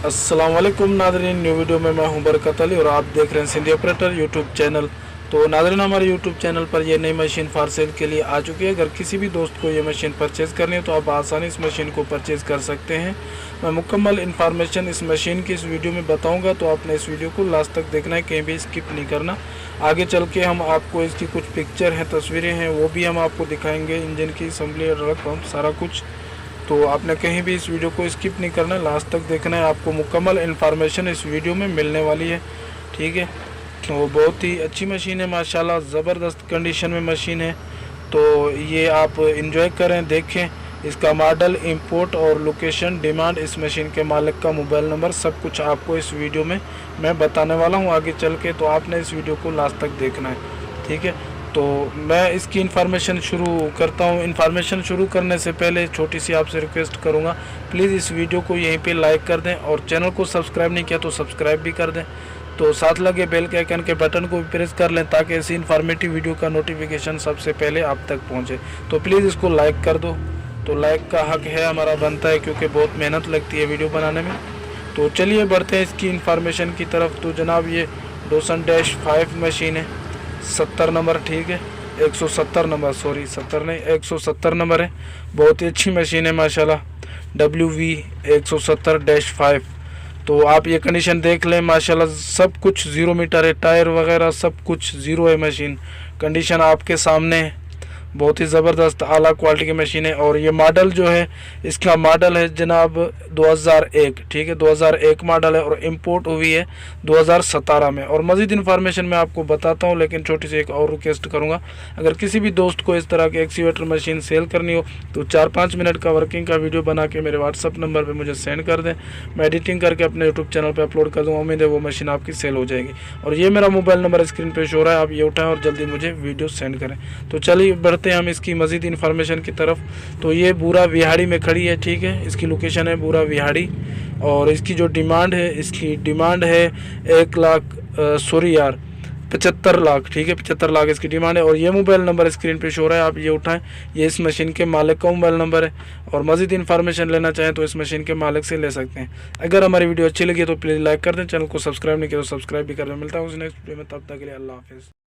अस्सलाम वालेकुम Nadreen, new video में मैं हूं बरकत अली और आप देख रहे हैं सिंधी ऑपरेटर यूट्यूब चैनल। तो नादरीन, हमारे यूट्यूब चैनल पर ये नई मशीन फॉर सेल के लिए आ चुकी है। अगर किसी भी दोस्त को ये मशीन परचेज़ करनी है तो आप आसानी इस मशीन को परचेज़ कर सकते हैं। मैं मुकम्मल इन्फॉर्मेशन इस मशीन की इस वीडियो में बताऊँगा, तो आपने इस वीडियो को लास्ट तक देखना है, कहीं भी स्किप नहीं करना। आगे चल के हम आपको इसकी कुछ पिक्चर हैं, तस्वीरें हैं, वो भी हम आपको दिखाएँगे, इंजन की असम्बली, रख पंप, सारा कुछ। तो आपने कहीं भी इस वीडियो को स्किप नहीं करना है, लास्ट तक देखना है। आपको मुकम्मल इन्फॉर्मेशन इस वीडियो में मिलने वाली है, ठीक है। तो बहुत ही अच्छी मशीन है माशाल्लाह, ज़बरदस्त कंडीशन में मशीन है। तो ये आप इंजॉय करें, देखें। इसका मॉडल, इंपोर्ट और लोकेशन, डिमांड, इस मशीन के मालिक का मोबाइल नंबर, सब कुछ आपको इस वीडियो में मैं बताने वाला हूँ आगे चल के। तो आपने इस वीडियो को लास्ट तक देखना है, ठीक है। तो मैं इसकी इन्फॉर्मेशन शुरू करता हूँ। इन्फॉर्मेशन शुरू करने से पहले छोटी सी आपसे रिक्वेस्ट करूँगा, प्लीज़ इस वीडियो को यहीं पे लाइक कर दें और चैनल को सब्सक्राइब नहीं किया तो सब्सक्राइब भी कर दें। तो साथ लगे बेल के आइकन के बटन को भी प्रेस कर लें ताकि ऐसी इन्फॉर्मेटिव वीडियो का नोटिफिकेशन सबसे पहले आप तक पहुँचे। तो प्लीज़ इसको लाइक कर दो। तो लाइक का हक है, हमारा बनता है, क्योंकि बहुत मेहनत लगती है वीडियो बनाने में। तो चलिए बढ़ते हैं इसकी इन्फॉर्मेशन की तरफ। तो जनाब, ये Dawson-5 मशीन है, 70 नंबर, ठीक है। 170 नंबर, सॉरी 70 नहीं, 170 नंबर है। बहुत ही अच्छी मशीन है माशाल्लाह, WV 170-5। तो आप ये कंडीशन देख लें माशाल्लाह, सब कुछ 0 मीटर है, टायर वगैरह सब कुछ 0 है। मशीन कंडीशन आपके सामने है, बहुत ही ज़बरदस्त आला क्वालिटी की मशीन है। और ये मॉडल जो है, इसका मॉडल है जनाब 2001, ठीक है, 2001 मॉडल है और इंपोर्ट हुई है 2017 में। और मज़ीद इन्फॉर्मेशन मैं आपको बताता हूँ, लेकिन छोटी सी एक और रिक्वेस्ट करूँगा, अगर किसी भी दोस्त को इस तरह की एक्सीवेटर मशीन सेल करनी हो तो 4-5 मिनट का वर्किंग का वीडियो बना के मेरे व्हाट्सअप नंबर पर मुझे सेंड कर दें। मैं एडिटिंग करके अपने यूट्यूब चैनल पर अपलोड कर दूँगा। उम्मीद है वो मशीन आपकी सेल हो जाएगी। और ये मेरा मोबाइल नंबर स्क्रीन पर शो हो रहा है, आप ये उठाएँ और जल्दी मुझे वीडियो सेंड करें। तो चलिए बढ़ते हम इसकी मज़ीद इन्फॉर्मेशन की तरफ। तो ये बूरा विहाड़ी में खड़ी है, ठीक है। इसकी लोकेशन है बूरा विहाड़ी। और इसकी जो डिमांड है, इसकी डिमांड है 75 लाख, ठीक है, 75 लाख इसकी डिमांड है। और ये मोबाइल नंबर स्क्रीन पे शो हो रहा है, आप ये उठाएं, ये इस मशीन के मालिक का मोबाइल नंबर है। और मज़ीद इन्फॉर्मेशन लेना चाहें तो इस मशीन के मालिक से ले सकते हैं। अगर हमारी वीडियो अच्छी लगी तो प्लीज़ लाइक कर दें, चैनल को सब्सक्राइब नहीं किया तो सब्सक्राइब भी कर दें। मिलता है उस नेक्स्ट वीडियो में, तब तक के लिए अल्लाह हाफिज़।